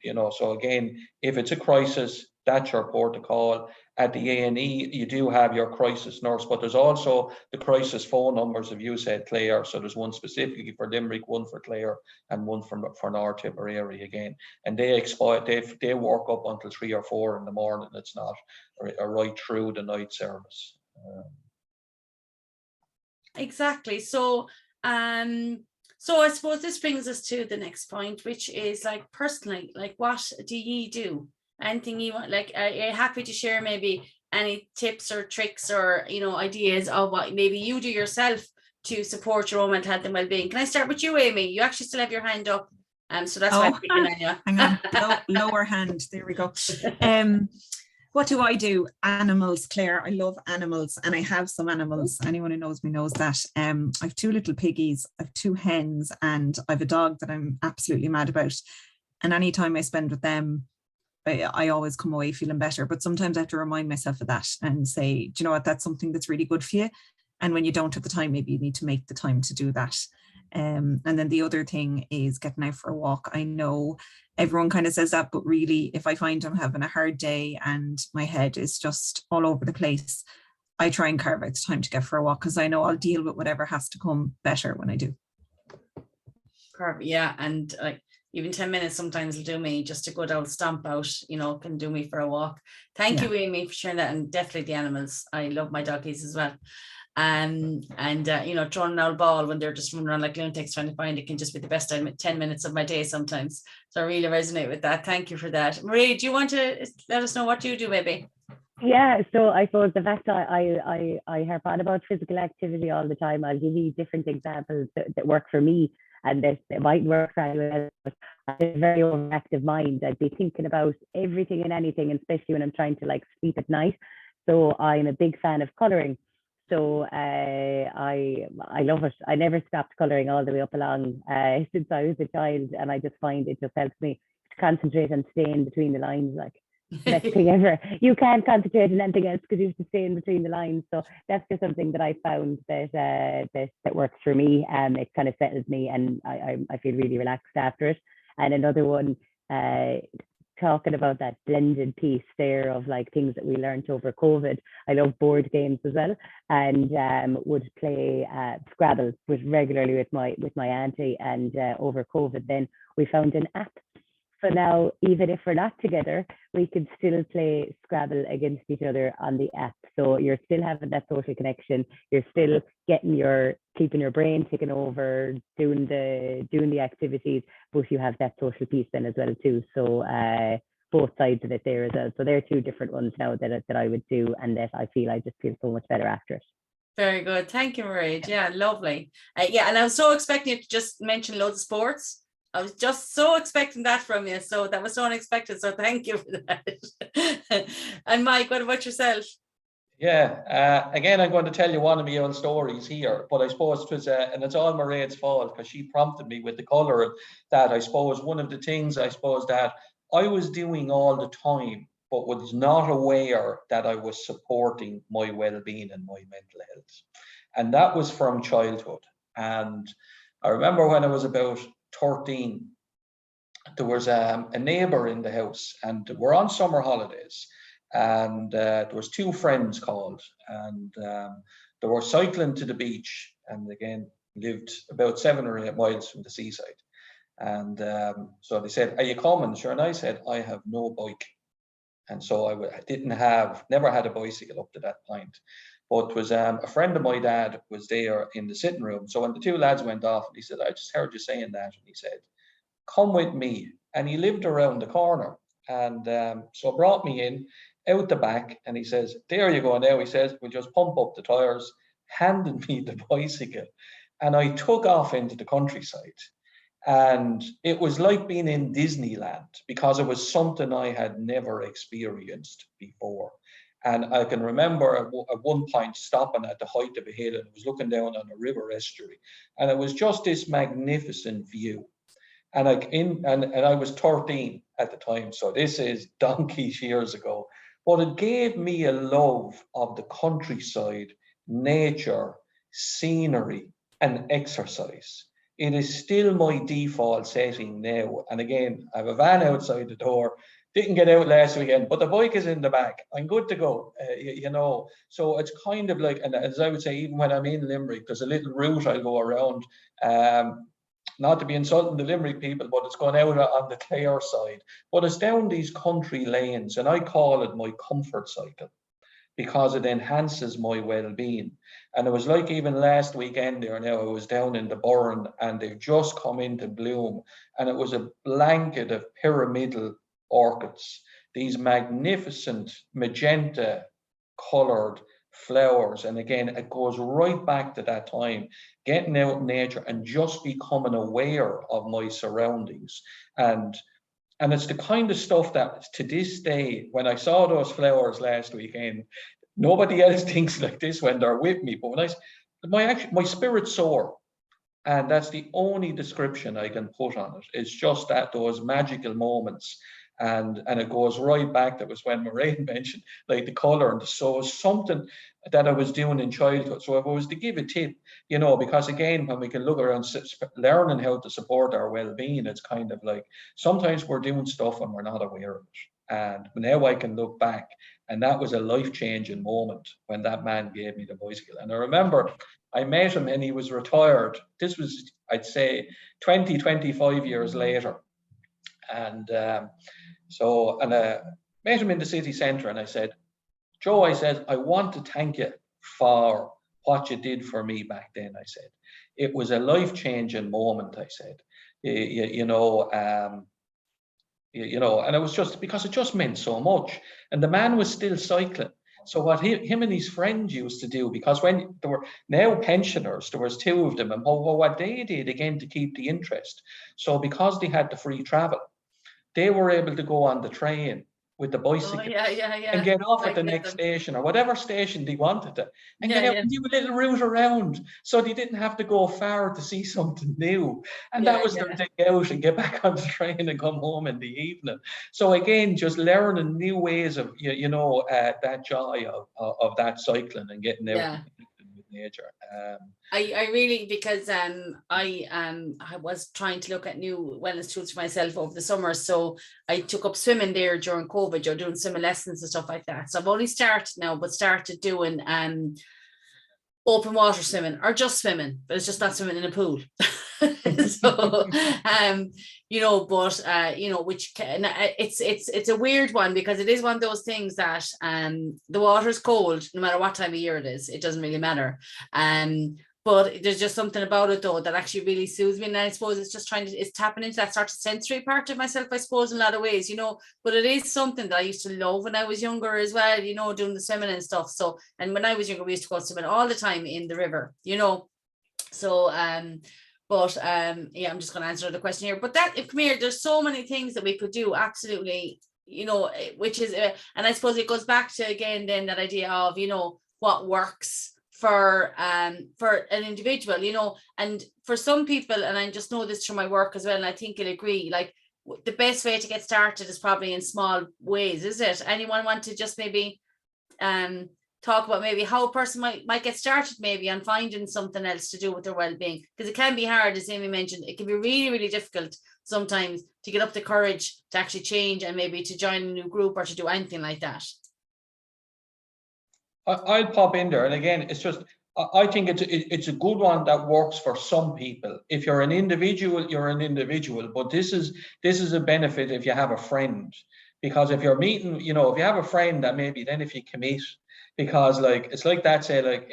B: you know, so again, if it's a crisis, that's your port of call. At the A&E, you do have your crisis nurse, but there's also the crisis phone numbers, if you said Clare. So there's one specifically for Limerick, one for Clare, and one for North Tipperary again. And they work up until 3 or 4 in the morning. It's not right through the night service.
A: Exactly. So I suppose this brings us to the next point, which is like personally, like what do you do? Anything you want, like, are you happy to share maybe any tips or tricks or, you know, ideas of what maybe you do yourself to support your own mental health and well-being? Can I start with you, Amie? You actually still have your hand up. So that's why I'm picking on you.
C: Hang on, lower hand. There we go. What do I do? Animals, Claire. I love animals, and I have some animals. Anyone who knows me knows that. I have 2 little piggies, I have 2 hens, and I have a dog that I'm absolutely mad about. And any time I spend with them, I always come away feeling better. But sometimes I have to remind myself of that and say, do you know what, that's something that's really good for you. And when you don't have the time, maybe you need to make the time to do that. And then the other thing is getting out for a walk. I know everyone kind of says that, but really, if I find I'm having a hard day and my head is just all over the place, I try and carve out the time to get for a walk, because I know I'll deal with whatever has to come better when I do.
A: Perfect. Yeah. And like, even 10 minutes sometimes will do me, just to go down, stomp out, you know, can do me for a walk. Thank you, Amie, for sharing that. And definitely the animals. I love my doggies as well. And you know, throwing an old ball when they're just running around like lunatics trying to find it can just be the best 10 minutes of my day sometimes. So I really resonate with that. Thank you for that. Mairead, do you want to let us know what you do, maybe?
D: Yeah, so I suppose the fact I harp on about physical activity all the time. I'll give you different examples that work for me, and that might work for anyone else. But I have a very overactive mind. I'd be thinking about everything and anything, especially when I'm trying to like sleep at night. So I'm a big fan of colouring. So I love it. I never stopped colouring all the way up along since I was a child, and I just find it just helps me to concentrate and stay in between the lines. Like, best thing ever. You can't concentrate on anything else because you have to stay in between the lines. So that's just something that I found that works for me. It kind of settles me, and I feel really relaxed after it. And another one, talking about that blended piece there of like things that we learned over COVID. I love board games as well, and would play Scrabble regularly with my auntie. And over COVID, then we found an app. So now, even if we're not together, we can still play Scrabble against each other on the app. So you're still having that social connection. You're still keeping your brain ticking over, doing the activities, but you have that social piece then as well too. So both sides of it there as well. So there are 2 different ones now that I would do, and that I just feel so much better after it.
A: Very good. Thank you, Mairead. Yeah, lovely. Yeah, and I was so expecting you to just mention loads of sports. I was just so expecting that from you. So that was so unexpected. So thank you for that. And Mike, what about yourself?
B: Yeah, again, I'm going to tell you one of my own stories here, but I suppose it was, and it's all Mairead's fault because she prompted me with the colour. That I suppose one of the things that I was doing all the time, but was not aware that I was supporting my well-being and my mental health. And that was from childhood. And I remember when I was about 13, there was a neighbour in the house, and we're on summer holidays. and there was two friends called, and they were cycling to the beach, and again lived about 7 or 8 miles from the seaside. And so they said, "Are you coming?" Sure, and I said, "I have no bike." And so I never had a bicycle up to that point. But it was a friend of my dad was there in the sitting room. So when the two lads went off, and he said, "I just heard you saying that." And he said, "Come with me." And he lived around the corner. And so brought me in out the back, and he says, "There you go now." He says, "We'll just pump up the tires," handed me the bicycle. And I took off into the countryside. And it was like being in Disneyland, because it was something I had never experienced before. And I can remember at one point stopping at the height of a hill, and I was looking down on a river estuary, and it was just this magnificent view. And I was 13 at the time, so this is donkey's years ago. But it gave me a love of the countryside, nature, scenery, and exercise. It is still my default setting now. And again, I have a van outside the door. Didn't get out last weekend, but the bike is in the back. I'm good to go, you know. So it's kind of like, and as I would say, even when I'm in Limerick, there's a little route I go around. Not to be insulting the Limerick people, but it's gone out on the Clare side. But it's down these country lanes, and I call it my comfort cycle, because it enhances my well-being. And it was like even last weekend there now, I was down in the Burren, and they've just come into bloom, and it was a blanket of pyramidal orchids, these magnificent magenta colored flowers. And again, it goes right back to that time, getting out in nature and just becoming aware of my surroundings. And it's the kind of stuff that to this day, when I saw those flowers last weekend, nobody else thinks like this when they're with me. But when my spirit soar, and that's the only description I can put on it. It's just that those magical moments. And it goes right back. That was when Mairead mentioned like the colour and the soul, something that I was doing in childhood. So if I was to give a tip, you know, because again, when we can look around learning how to support our well-being, it's kind of like sometimes we're doing stuff and we're not aware of it. And now I can look back, and that was a life-changing moment when that man gave me the bicycle. And I remember I met him and he was retired. This was, I'd say, 20, 25 years later. And I met him in the city centre, and I said, "Joe," I said, "I want to thank you for what you did for me back then." I said, "It was a life-changing moment." I said, you know, and it was just because it just meant so much. And the man was still cycling. So what him and his friends used to do, because when there were now pensioners, there was 2 of them, and what they did again to keep the interest. So because they had the free travel, they were able to go on the train with the bicycle and get off at the next station or whatever station they wanted to, and get out and do a little route around, so they didn't have to go far to see something new. And that was their day out, and get back on the train and come home in the evening. So again, just learning new ways of that joy of that cycling and getting out with nature.
A: I really, because I was trying to look at new wellness tools for myself over the summer, so I took up swimming there during COVID. You're doing swimming lessons and stuff like that. So I've only started now, but started doing open water swimming, or just swimming, but it's just not swimming in a pool. So which it's a weird one, because it is one of those things that the water's cold no matter what time of year it is. It doesn't really matter. But there's just something about it though that actually really soothes me. And I suppose it's just it's tapping into that sort of sensory part of myself, I suppose, in a lot of ways, but it is something that I used to love when I was younger as well, doing the swimming and stuff. So, and when I was younger, we used to go swimming all the time in the river, so, I'm just going to answer the question here, but come here, there's so many things that we could do. Absolutely. Which is, and I suppose it goes back to, again, then that idea of, what works for an individual, and for some people, and I just know this through my work as well, and I think you'll agree, like the best way to get started is probably in small ways, is it? Anyone want to just maybe talk about maybe how a person might get started maybe on finding something else to do with their well-being? Because it can be hard, as Amie mentioned. It can be really, really difficult sometimes to get up the courage to actually change and maybe to join a new group or to do anything like that.
B: I'll pop in there, and again, it's just I think it's a good one that works for some people. If you're an individual, you're an individual. But this is a benefit if you have a friend, because if you're meeting, if you have a friend, that maybe then if you commit, because like it's like that. Say like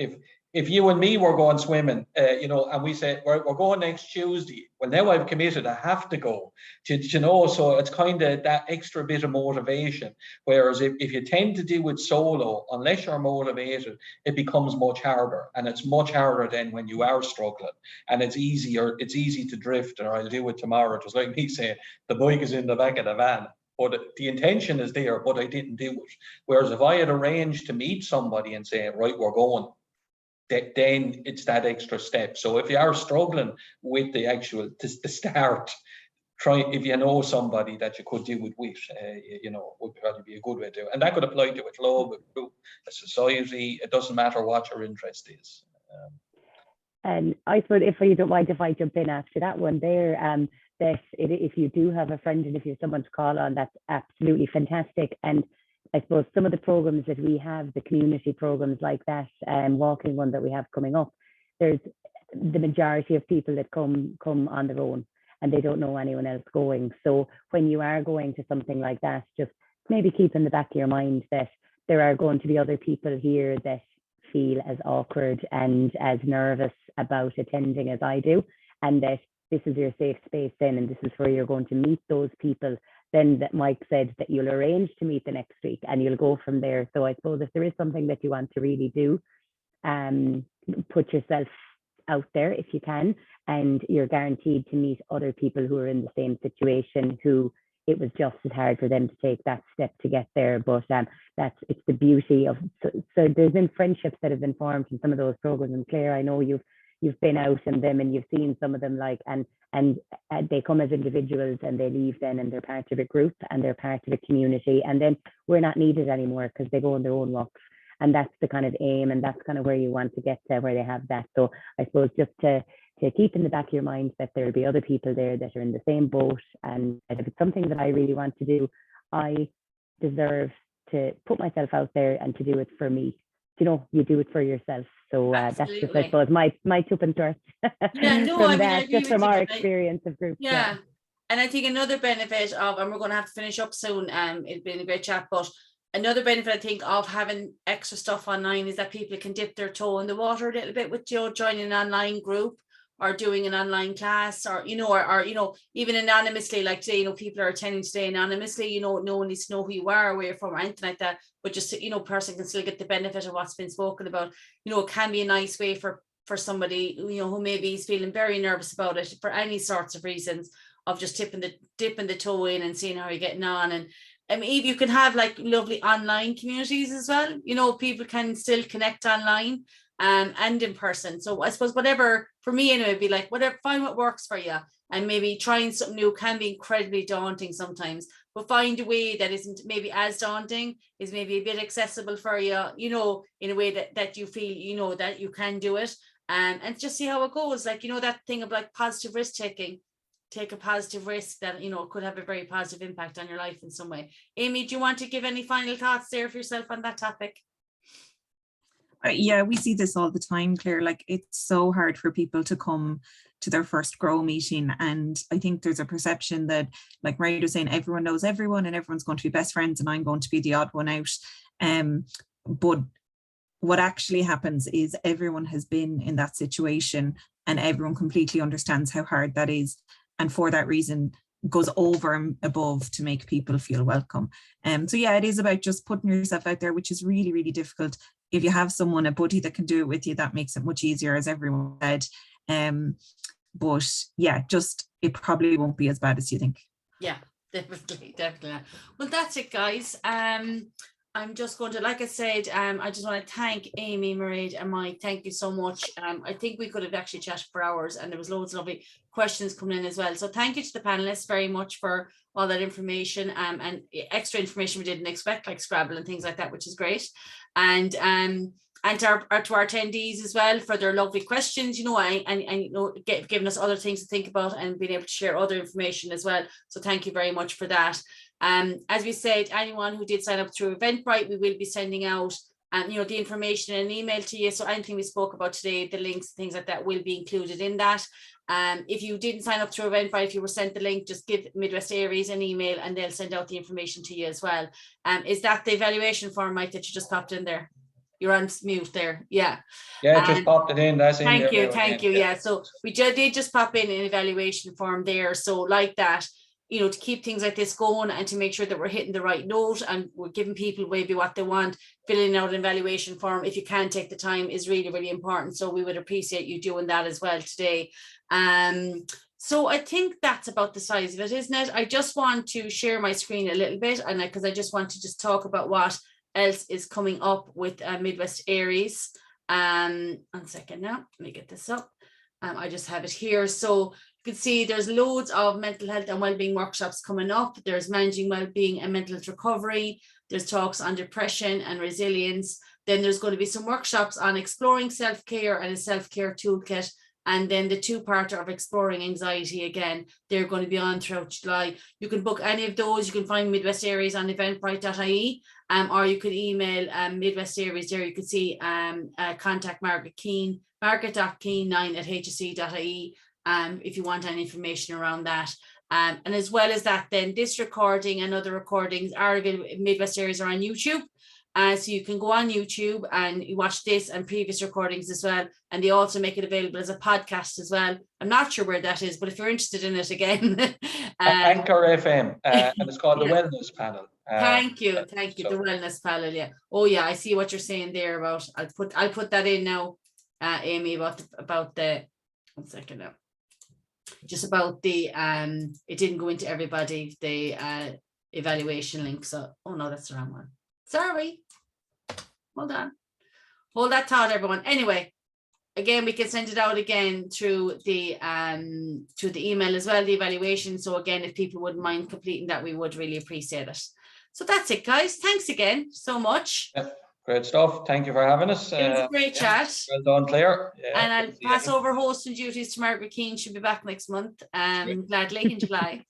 B: if you and me were going swimming, and we say we're going next Tuesday. Well, now I've committed, I have to go. So it's kind of that extra bit of motivation. Whereas if you tend to do it solo, unless you're motivated, it becomes much harder, and it's much harder then when you are struggling, and it's easy to drift, or I'll do it tomorrow. It was like me saying the bike is in the back of the van, but the intention is there, but I didn't do it. Whereas if I had arranged to meet somebody and say, right, we're going, then it's that extra step. So if you are struggling with the start, try, if you know somebody that you could do it with, would probably be a good way to do it. And that could apply to a club, a group, a society. It doesn't matter what your interest is.
D: And I suppose, if you don't mind if I jump in after that one there, if you do have a friend and if you have someone to call on, that's absolutely fantastic. And I suppose some of the programs that we have, the community programs like that, walking one that we have coming up, there's the majority of people that come on their own, and they don't know anyone else going. So when you are going to something like that, just maybe keep in the back of your mind that there are going to be other people here that feel as awkward and as nervous about attending as I do, and that this is your safe space then, and this is where you're going to meet those people then that Mike said that you'll arrange to meet the next week, and you'll go from there. So I suppose if there is something that you want to really do, put yourself out there if you can, and you're guaranteed to meet other people who are in the same situation, who it was just as hard for them to take that step to get there. But it's the beauty of, so there's been friendships that have been formed in some of those programs. And Claire, I know you've been out in them and you've seen some of them, like, and they come as individuals and they leave then, and they're part of a group and they're part of a community, and then we're not needed anymore because they go on their own walks. And that's the kind of aim, and that's kind of where you want to get to, where they have that. So I suppose just to keep in the back of your mind that there'll be other people there that are in the same boat, and if it's something that I really want to do, I deserve to put myself out there and to do it for me. You do it for yourself. So that's just, I suppose, my tip and trust from that, just from our experience of groups.
A: Yeah. And I think another benefit of, and we're going to have to finish up soon, it's been a great chat, but another benefit I think of having extra stuff online is that people can dip their toe in the water a little bit with joining an online group, or doing an online class, or even anonymously, like today, people are attending today anonymously, no one needs to know who you are or where you're from or anything like that, but just person can still get the benefit of what's been spoken about. It can be a nice way for somebody who maybe is feeling very nervous about it for any sorts of reasons, of just dipping the toe in and seeing how you're getting on. And Eve, you can have like lovely online communities as well. People can still connect online and in person. So I suppose whatever, for me anyway, be like, whatever, find what works for you. And maybe trying something new can be incredibly daunting sometimes, but find a way that isn't maybe as daunting, is maybe a bit accessible for you, in a way that you feel, that you can do it, and just see how it goes. Like, that thing of like positive risk taking. Take a positive risk that, could have a very positive impact on your life in some way. Amie, do you want to give any final thoughts there for yourself on that topic?
C: Yeah, we see this all the time, Claire. Like, it's so hard for people to come to their first grow meeting. And I think there's a perception that, like Mairead was saying, everyone knows everyone and everyone's going to be best friends and I'm going to be the odd one out. But what actually happens is everyone has been in that situation and everyone completely understands how hard that is. And for that reason, goes over and above to make people feel welcome. So yeah, it is about just putting yourself out there, which is really, really difficult. If you have someone, a buddy that can do it with you, that makes it much easier, as everyone said. But yeah, it probably won't be as bad as you think.
A: Yeah, definitely. Well, that's it, guys. I'm just going to, like I said, I just want to thank Amie, Mairead and Mike. Thank you so much. I think we could have actually chatted for hours, and there was loads of lovely questions coming in as well. So thank you to the panelists very much for all that information, and extra information we didn't expect, like Scrabble and things like that, which is great. And to our attendees as well for their lovely questions, and giving us other things to think about and being able to share other information as well. So thank you very much for that. As we said, anyone who did sign up through Eventbrite, we will be sending out you know, the information in an email to you. So anything we spoke about today, the links, things like that will be included in that. If you didn't sign up through Eventbrite, if you were sent the link, just give Midwest ARIES an email and they'll send out the information to you as well. Is that the evaluation form, Mike, that you just popped in there? You're on mute there. Yeah.
B: Yeah, just popped it in. That's in there.
A: Thank you. Yeah. So we did just pop in an evaluation form there. So like that, you know, to keep things like this going and to make sure that we're hitting the right note and we're giving people maybe what they want, filling out an evaluation form, if you can take the time, is really, really important. So we would appreciate you doing that as well today. So I think that's about the size of it, isn't it? I just want to share my screen a little bit, and because I just want to just talk about what else is coming up with Midwest ARIES. 1 second now, let me get this up. I just have it here. So you can see there's loads of mental health and wellbeing workshops coming up. There's managing wellbeing and mental health recovery. There's talks on depression and resilience. Then there's going to be some workshops on exploring self-care and a self-care toolkit. And then the two-parter of exploring anxiety again, they're going to be on throughout July. You can book any of those. You can find Midwest ARIES on eventbrite.ie, or you could email Midwest ARIES there. You could see contact Margaret Keane, margaret.keane9@hse.ie, if you want any information around that. And as well as that, then this recording and other recordings are available. Midwest ARIES are on YouTube. So you can go on YouTube and you watch this and previous recordings as well. And they also make it available as a podcast as well. I'm not sure where that is, but if you're interested in it again.
B: Anchor FM, and it's called the Wellness Panel.
A: Thank you. The Wellness Panel, yeah. Oh yeah, I see what you're saying there about, I'll put that in now, Amie, about the, 1 second now. Just about the, it didn't go into everybody, the evaluation link. So, oh no, that's the wrong one. Sorry. Hold on. Hold that thought, everyone. Anyway, again, we can send it out again through the email as well, the evaluation. So again, if people wouldn't mind completing that, we would really appreciate it. So that's it, guys. Thanks again so much.
B: Yeah, great stuff. Thank you for having us.
A: It was a great chat.
B: Well done, Claire. Yeah,
A: and I'll pass over hosting duties to Margaret Keane. She'll be back next month, gladly in July.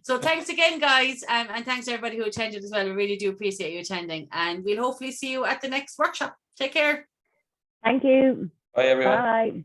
A: So thanks again, guys, and thanks to everybody who attended as well. We really do appreciate you attending, and we'll hopefully see you at the next workshop. Take care.
D: Thank you.
B: Bye, everyone.
D: Bye.